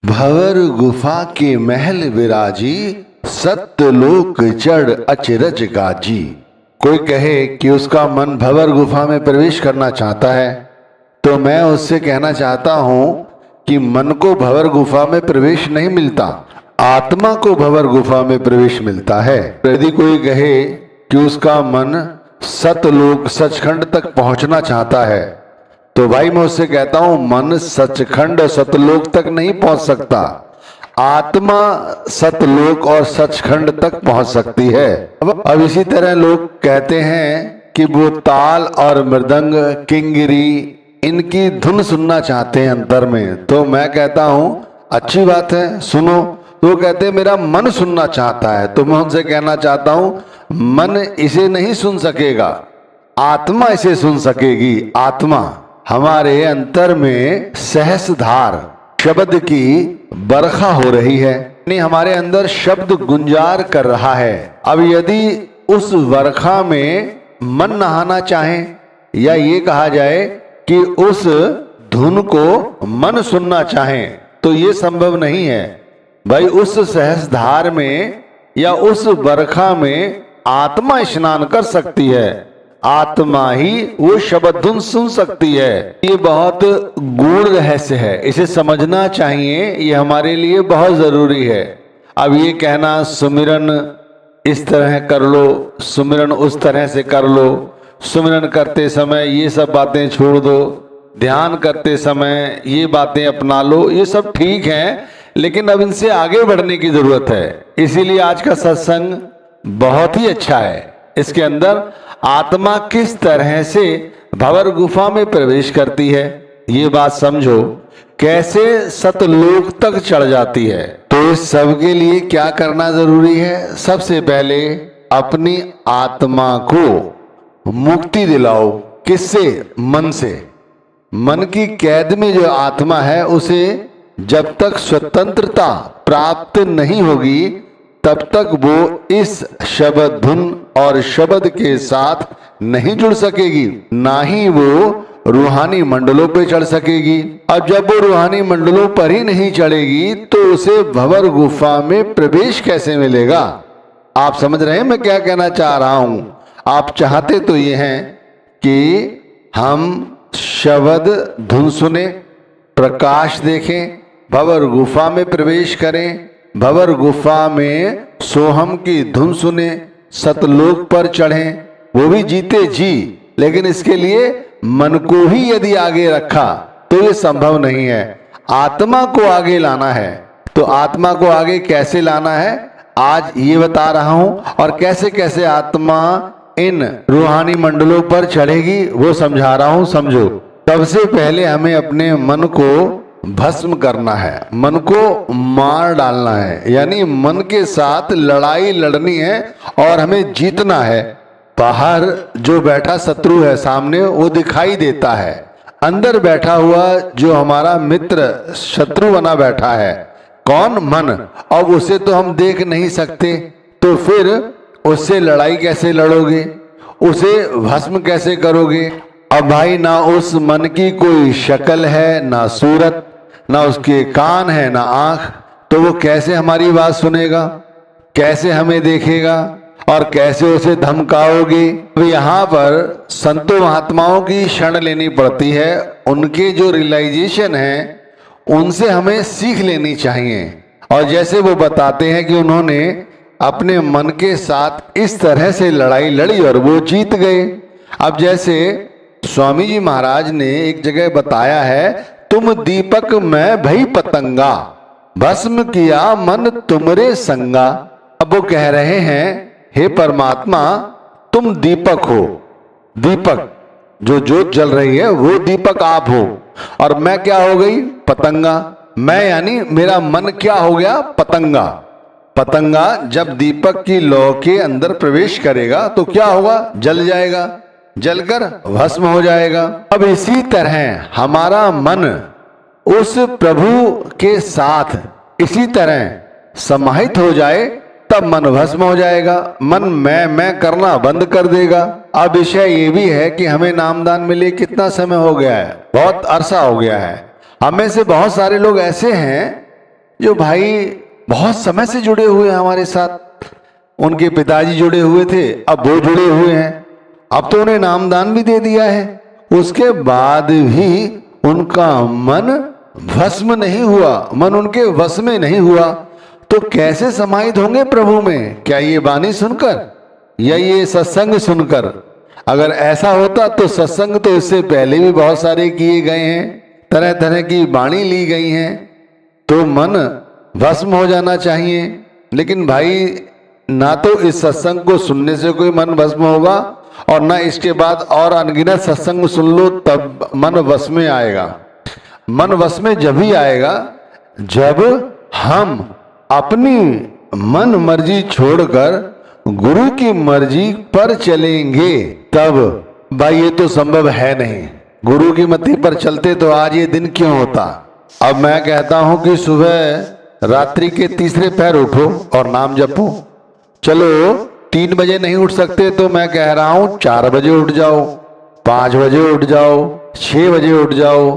भंवर गुफा के महल विराजी, सत्यलोक चढ़ अचरज गाजी। कोई कहे कि उसका मन भंवर गुफा में प्रवेश करना चाहता है, तो मैं उससे कहना चाहता हूं कि मन को भंवर गुफा में प्रवेश नहीं मिलता, आत्मा को भंवर गुफा में प्रवेश मिलता है। यदि कोई कहे कि उसका मन सतलोक सचखंड तक पहुंचना चाहता है, तो भाई मैं उससे कहता हूं मन सचखंड सतलोक तक नहीं पहुंच सकता, आत्मा सतलोक और सचखंड तक पहुंच सकती है। अब इसी तरह लोग कहते हैं कि वो ताल और मृदंग किंगरी इनकी धुन सुनना चाहते हैं अंतर में, तो मैं कहता हूं अच्छी बात है, सुनो। तो वो कहते हैं मेरा मन सुनना चाहता है, तो मैं उनसे कहना चाहता हूं मन इसे नहीं सुन सकेगा, आत्मा इसे सुन सकेगी। आत्मा हमारे अंतर में सहस्रधार शब्द की बरखा हो रही है, यानी हमारे अंदर शब्द गुंजार कर रहा है। अब यदि उस बरखा में मन नहाना चाहे, या ये कहा जाए कि उस धुन को मन सुनना चाहे, तो ये संभव नहीं है भाई। उस सहस्रधार में या उस बरखा में आत्मा स्नान कर सकती है, आत्मा ही वो शब्द धुन सुन सकती है। ये बहुत गूढ़ रहस्य है, इसे समझना चाहिए, ये हमारे लिए बहुत जरूरी है। अब ये कहना सुमिरन इस तरह कर लो, सुमिरन उस तरह से कर लो, सुमिरन करते समय ये सब बातें छोड़ दो, ध्यान करते समय ये बातें अपना लो, ये सब ठीक है, लेकिन अब इनसे आगे बढ़ने की जरूरत है। इसीलिए आज का सत्संग बहुत ही अच्छा है। इसके अंदर आत्मा किस तरह से भंवर गुफा में प्रवेश करती है ये बात समझो, कैसे सतलोक तक चढ़ जाती है। तो इस सब के लिए क्या करना जरूरी है? सबसे पहले अपनी आत्मा को मुक्ति दिलाओ। किससे? मन से। मन की कैद में जो आत्मा है उसे जब तक स्वतंत्रता प्राप्त नहीं होगी तब तक वो इस शब्द धुन और शब्द के साथ नहीं जुड़ सकेगी, ना ही वो रूहानी मंडलों पे चढ़ सकेगी। अब जब वो रूहानी मंडलों पर ही नहीं चढ़ेगी तो उसे भंवर गुफा में प्रवेश कैसे मिलेगा? आप समझ रहे हैं मैं क्या कहना चाह रहा हूं? आप चाहते तो ये हैं कि हम शब्द धुन सुने, प्रकाश देखें, भंवर गुफा में प्रवेश करें, भंवर गुफा में सोहम की धुन सुने, सतलोक पर चढ़ें, वो भी जीते जी। लेकिन इसके लिए मन को ही यदि आगे रखा तो ये संभव नहीं है। आत्मा को आगे लाना है। तो आत्मा को आगे कैसे लाना है आज ये बता रहा हूं, और कैसे कैसे आत्मा इन रूहानी मंडलों पर चढ़ेगी वो समझा रहा हूं, समझो। सबसे पहले हमें अपने मन को भस्म करना है, मन को मार डालना है, यानी मन के साथ लड़ाई लड़नी है और हमें जीतना है। बाहर जो बैठा शत्रु है सामने वो दिखाई देता है, अंदर बैठा हुआ जो हमारा मित्र शत्रु बना बैठा है कौन? मन। अब उसे तो हम देख नहीं सकते, तो फिर उससे लड़ाई कैसे लड़ोगे, उसे भस्म कैसे करोगे? अब भाई ना उस मन की कोई शक्ल है, ना सूरत, ना उसके कान है, ना आंख, तो वो कैसे हमारी बात सुनेगा, कैसे हमें देखेगा और कैसे उसे धमकाओगे? तो यहाँ पर संतों महात्माओं की शरण लेनी पड़ती है, उनके जो रियलाइजेशन है उनसे हमें सीख लेनी चाहिए। और जैसे वो बताते हैं कि उन्होंने अपने मन के साथ इस तरह से लड़ाई लड़ी और वो जीत गए। अब जैसे स्वामी जी महाराज ने एक जगह बताया है, तुम दीपक मैं भई पतंगा, भस्म किया मन तुमरे संगा। अब वो कह रहे हैं हे परमात्मा तुम दीपक हो, दीपक जो ज्योत जल रही है वो दीपक आप हो, और मैं क्या हो गई? पतंगा। मैं यानी मेरा मन क्या हो गया? पतंगा। पतंगा जब दीपक की लौ के अंदर प्रवेश करेगा तो क्या होगा? जल जाएगा, जलकर भस्म हो जाएगा। अब इसी तरह हमारा मन उस प्रभु के साथ इसी तरह समाहित हो जाए तब मन भस्म हो जाएगा, मन मैं करना बंद कर देगा। अब विषय ये भी है कि हमें नामदान मिले कितना समय हो गया है? बहुत अरसा हो गया है। हमें से बहुत सारे लोग ऐसे हैं जो भाई बहुत समय से जुड़े हुए हैं हमारे साथ, उनके पिताजी जुड़े हुए थे, अब वो जुड़े हुए हैं, अब तो उन्हें नामदान भी दे दिया है, उसके बाद भी उनका मन भस्म नहीं हुआ, मन उनके वश में नहीं हुआ, तो कैसे समाहित होंगे प्रभु में? क्या ये वाणी सुनकर या ये सत्संग सुनकर? अगर ऐसा होता तो सत्संग तो इससे पहले भी बहुत सारे किए गए हैं, तरह तरह की वाणी ली गई हैं, तो मन भस्म हो जाना चाहिए। लेकिन भाई ना तो इस सत्संग को सुनने से कोई मन भस्म होगा, और ना इसके बाद और अनगिनत सत्संग सुन लो तब मन वश में आएगा। मन वश में जब ही आएगा जब हम अपनी मन मर्जी छोड़कर गुरु की मर्जी पर चलेंगे, तब भाई ये तो संभव है नहीं। गुरु की मति पर चलते तो आज ये दिन क्यों होता। अब मैं कहता हूं कि सुबह रात्रि के तीसरे पहर उठो और नाम जपो। चलो 3 बजे नहीं उठ सकते तो मैं कह रहा हूं 4 बजे उठ जाओ, 5 बजे उठ जाओ, 6 बजे उठ जाओ,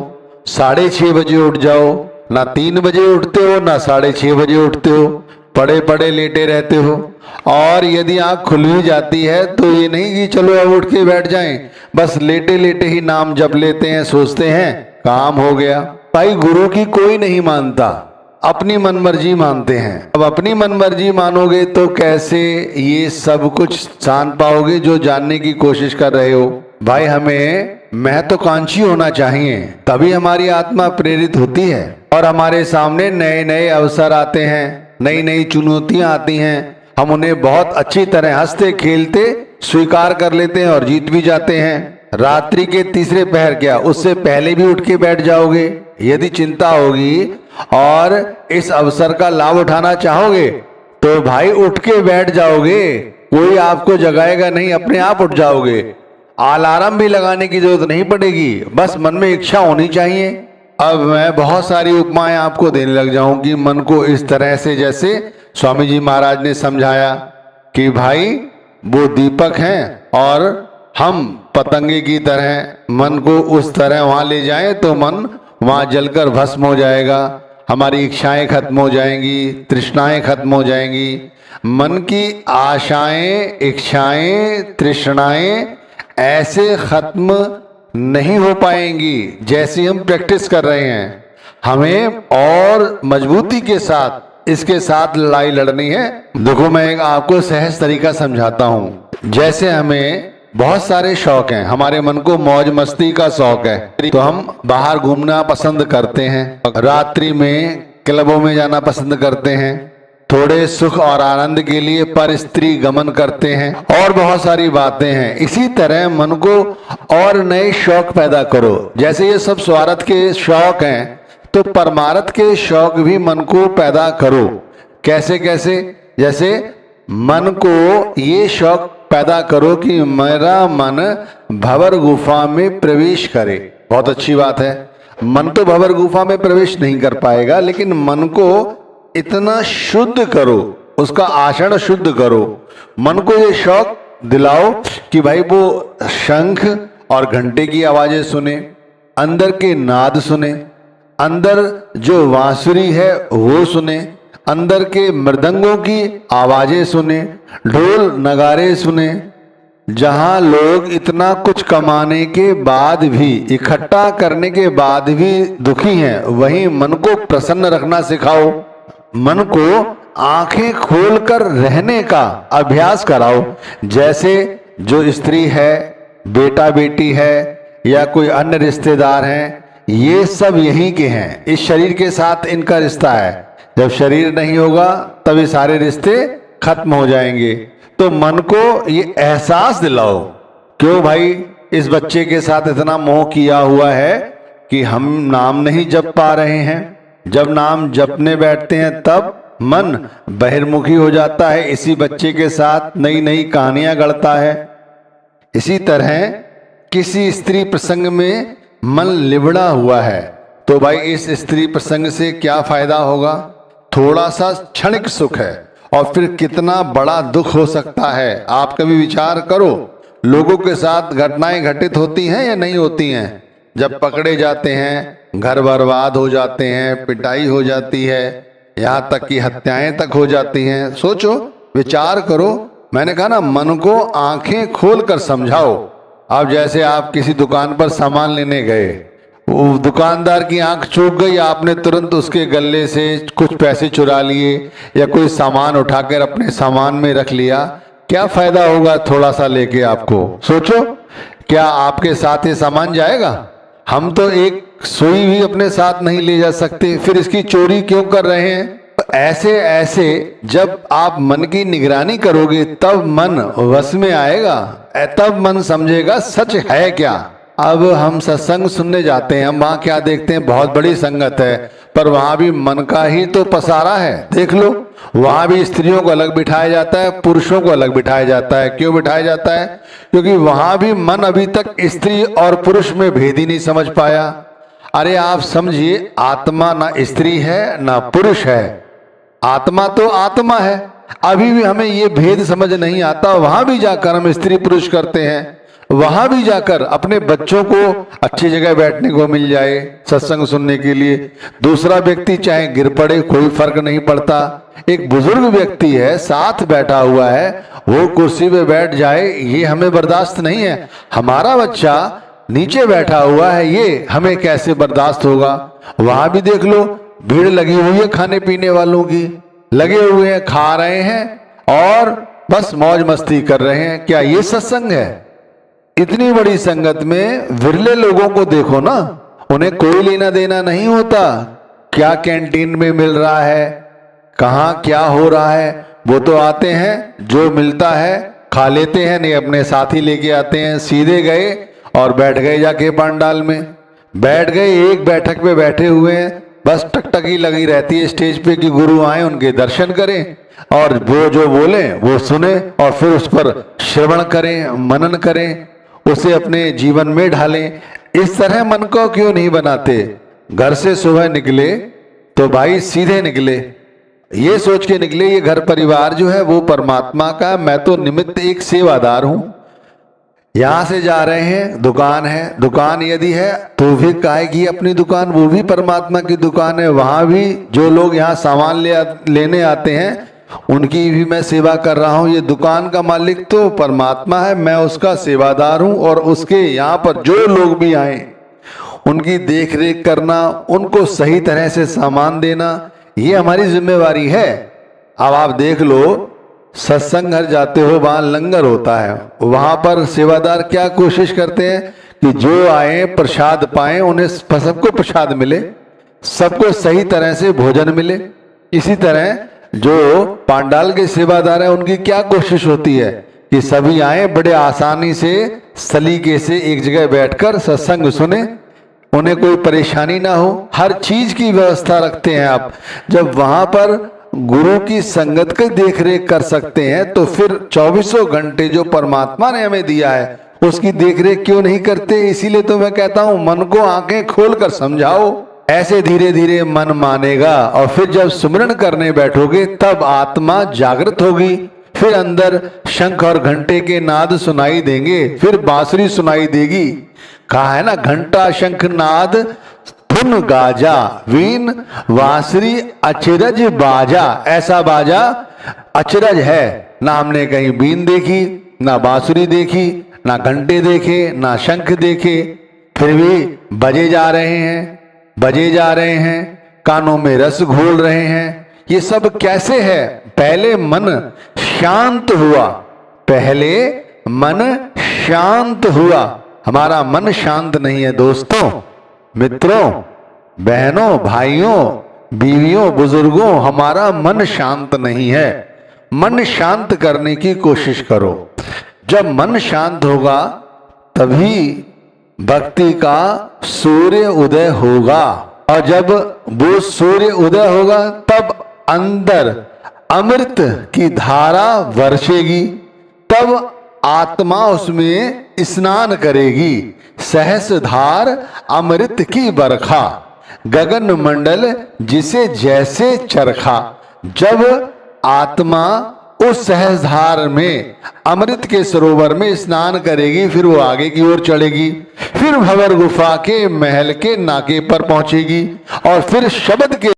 6:30 बजे उठ जाओ। ना 3 बजे उठते हो ना 6:30 बजे उठते हो, पड़े पड़े लेटे रहते हो। और यदि आंख खुल भी जाती है तो ये नहीं कि चलो अब उठ के बैठ जाएं, बस लेटे लेटे ही नाम जप लेते हैं, सोचते हैं काम हो गया। भाई गुरु की कोई नहीं मानता, अपनी मनमर्जी मानते हैं। अब अपनी मनमर्जी मानोगे तो कैसे ये सब कुछ जान पाओगे जो जानने की कोशिश कर रहे हो। भाई हमें महत्वाकांक्षी होना चाहिए, तभी हमारी आत्मा प्रेरित होती है और हमारे सामने नए नए अवसर आते हैं, नई नई चुनौतियां आती हैं। हम उन्हें बहुत अच्छी तरह हंसते खेलते स्वीकार कर लेते हैं और जीत भी जाते हैं। रात्रि के तीसरे पहर क्या, उससे पहले भी उठ के बैठ जाओगे। यदि चिंता होगी और इस अवसर का लाभ उठाना चाहोगे तो भाई उठ के बैठ जाओगे, कोई आपको जगाएगा नहीं, अपने आप उठ जाओगे। अलार्म भी लगाने की जरूरत नहीं पड़ेगी, बस मन में इच्छा होनी चाहिए। अब मैं बहुत सारी उपमाएं आपको देने लग जाऊं कि मन को इस तरह से, जैसे स्वामी जी महाराज ने समझाया कि भाई वो दीपक हैं और हम पतंगे की तरह मन को उस तरह वहां ले जाएं तो मन वहां जलकर भस्म हो जाएगा, हमारी इच्छाएं खत्म हो जाएंगी, तृष्णाएं खत्म हो जाएंगी। मन की आशाएं, इच्छाएं, तृष्णाएं ऐसे खत्म नहीं हो पाएंगी जैसी हम प्रैक्टिस कर रहे हैं। हमें और मजबूती के साथ इसके साथ लड़ाई लड़नी है। देखो मैं एक आपको सहज तरीका समझाता हूं। जैसे हमें बहुत सारे शौक हैं, हमारे मन को मौज मस्ती का शौक है तो हम बाहर घूमना पसंद करते हैं, रात्रि में क्लबों में जाना पसंद करते हैं, थोड़े सुख और आनंद के लिए पर स्त्री गमन करते हैं, और बहुत सारी बातें हैं। इसी तरह मन को और नए शौक पैदा करो। जैसे ये सब स्वार्थ के शौक हैं तो परमार्थ के शौक भी मन को पैदा करो। कैसे कैसे? जैसे मन को ये शौक पैदा करो कि मेरा मन भंवर गुफा में प्रवेश करे। बहुत अच्छी बात है, मन तो भंवर गुफा में प्रवेश नहीं कर पाएगा, लेकिन मन को इतना शुद्ध करो, उसका आचरण शुद्ध करो। मन को ये शौक दिलाओ कि भाई वो शंख और घंटे की आवाजें सुने, अंदर के नाद सुने, अंदर जो बांसुरी है वो सुने, अंदर के मृदंगों की आवाजें सुने, ढोल नगारे सुने। जहां लोग इतना कुछ कमाने के बाद भी, इकट्ठा करने के बाद भी दुखी हैं, वहीं मन को प्रसन्न रखना सिखाओ। मन को आंखें खोलकर रहने का अभ्यास कराओ। जैसे जो स्त्री है, बेटा बेटी है या कोई अन्य रिश्तेदार हैं, ये सब यहीं के हैं, इस शरीर के साथ इनका रिश्ता है। जब शरीर नहीं होगा तब ये सारे रिश्ते खत्म हो जाएंगे। तो मन को ये एहसास दिलाओ, क्यों भाई इस बच्चे के साथ इतना मोह किया हुआ है कि हम नाम नहीं जप पा रहे हैं। जब नाम जपने बैठते हैं तब मन बहिर्मुखी हो जाता है, इसी बच्चे के साथ नई नई कहानियां गढ़ता है। इसी तरह किसी स्त्री प्रसंग में मन लिबड़ा हुआ है तो भाई इस स्त्री प्रसंग से क्या फायदा होगा? थोड़ा सा क्षणिक सुख है और फिर कितना बड़ा दुख हो सकता है। आप कभी विचार करो, लोगों के साथ घटनाएं घटित होती हैं या नहीं होती हैं? जब पकड़े जाते हैं, घर बर्बाद हो जाते हैं, पिटाई हो जाती है, यहाँ तक कि हत्याएं तक हो जाती हैं। सोचो, विचार करो। मैंने कहा ना, मन को आंखें खोल कर समझाओ। अब जैसे आप किसी दुकान पर सामान लेने गए, वो दुकानदार की आंख चूक गई, आपने तुरंत उसके गले से कुछ पैसे चुरा लिए या कोई सामान उठाकर अपने सामान में रख लिया, क्या फायदा होगा थोड़ा सा लेके आपको? सोचो, क्या आपके साथ ये सामान जाएगा? हम तो एक सुई भी अपने साथ नहीं ले जा सकते, फिर इसकी चोरी क्यों कर रहे हैं? ऐसे ऐसे जब आप मन की निगरानी करोगे तब मन वश में आएगा, तब मन समझेगा सच है क्या। अब हम सत्संग सुनने जाते हैं, हम वहां क्या देखते हैं? बहुत बड़ी संगत है, पर वहां भी मन का ही तो पसारा है। देख लो, वहां भी स्त्रियों को अलग बिठाया जाता है, पुरुषों को अलग बिठाया जाता है। क्यों बिठाया जाता है? क्योंकि वहां भी मन अभी तक स्त्री और पुरुष में भेद ही नहीं समझ पाया। अरे आप समझिए, आत्मा ना स्त्री है ना पुरुष है, आत्मा तो आत्मा है। अभी भी हमें ये भेद समझ नहीं आता। वहां भी जाकर हम स्त्री पुरुष करते हैं, वहां भी जाकर अपने बच्चों को अच्छी जगह बैठने को मिल जाए सत्संग सुनने के लिए, दूसरा व्यक्ति चाहे गिर पड़े कोई फर्क नहीं पड़ता। एक बुजुर्ग व्यक्ति है, साथ बैठा हुआ है, वो कुर्सी पे बैठ जाए, ये हमें बर्दाश्त नहीं है। हमारा बच्चा नीचे बैठा हुआ है, ये हमें कैसे बर्दाश्त होगा? वहां भी देख लो, भीड़ लगी हुई है खाने पीने वालों की, लगे हुए हैं, खा रहे हैं और बस मौज मस्ती कर रहे हैं। क्या ये सत्संग है? इतनी बड़ी संगत में विरले लोगों को देखो ना, उन्हें कोई लेना देना नहीं होता क्या कैंटीन में मिल रहा है, कहाँ क्या हो रहा है। वो तो आते हैं, जो मिलता है खा लेते हैं, नहीं अपने साथी लेके आते हैं, सीधे गए और बैठ गए जाके पंडाल में, बैठ गए, एक बैठक पे बैठे हुए हैं, बस टकटकी लगी रहती है स्टेज पे कि गुरु आए, उनके दर्शन करें और वो जो बोले वो सुने और फिर उस पर श्रवण करें, मनन करें, उसे अपने जीवन में ढालें। इस तरह मन को क्यों नहीं बनाते? घर से सुबह निकले तो भाई सीधे निकले, ये सोच के निकले ये घर परिवार जो है वो परमात्मा का, मैं तो निमित्त एक सेवादार हूं। यहां से जा रहे हैं, दुकान है, दुकान यदि है तो भी काहे की अपनी दुकान, वो भी परमात्मा की दुकान है। वहां भी जो लोग यहाँ सामान लेने आते हैं उनकी भी मैं सेवा कर रहा हूं। ये दुकान का मालिक तो परमात्मा है, मैं उसका सेवादार हूं और उसके यहाँ पर जो लोग भी आए उनकी देख रेख करना, उनको सही तरह से सामान देना, ये हमारी जिम्मेवारी है। अब आप देख लो, सत्संग घर जाते हो, वहां लंगर होता है, वहां पर सेवादार क्या कोशिश करते हैं कि जो आए प्रसाद पाएं, उन्हें सबको प्रसाद मिले, सबको सही तरह से भोजन मिले। इसी तरह जो पांडाल के सेवादार हैं उनकी क्या कोशिश होती है कि सभी आए, बड़े आसानी से सलीके से एक जगह बैठकर सत्संग सुने, उन्हें कोई परेशानी ना हो, हर चीज की व्यवस्था रखते हैं आप। जब वहां पर गुरु की संगत की देख रेख कर सकते हैं तो फिर 24 घंटे जो परमात्मा ने हमें दिया है उसकी देख रेख क्यों नहीं करते? इसीलिए तो मैं कहता हूं मन को आंखें खोल कर समझाओ, ऐसे धीरे धीरे मन मानेगा और फिर जब सुमिरन करने बैठोगे तब आत्मा जागृत होगी, फिर अंदर शंख और घंटे के नाद सुनाई देंगे, फिर बांसुरी सुनाई देगी। कहा है ना, घंटा शंख नाद धुन गाजा, वीन वांसुरी अचरज बाजा। ऐसा बाजा अचरज है, ना हमने कहीं बीन देखी, ना बांसुरी देखी, ना घंटे देखे, ना शंख देखे, फिर भी बजे जा रहे हैं, बजे जा रहे हैं, कानों में रस घोल रहे हैं। ये सब कैसे है? पहले मन शांत हुआ, पहले मन शांत हुआ। हमारा मन शांत नहीं है दोस्तों, मित्रों, बहनों, भाइयों, बीवियों, बुजुर्गों, हमारा मन शांत नहीं है। मन शांत करने की कोशिश करो। जब मन शांत होगा तभी भक्ति का सूर्य उदय होगा, और जब वो सूर्य उदय होगा तब अंदर अमृत की धारा वर्षेगी, तब आत्मा उसमें स्नान करेगी। सहस धार अमृत की बरखा, गगन मंडल जिसे जैसे चरखा। जब आत्मा उस सहस्धार में, अमृत के सरोवर में स्नान करेगी, फिर वो आगे की ओर चढ़ेगी, फिर भंवर गुफा के महल के नाके पर पहुंचेगी और फिर शब्द के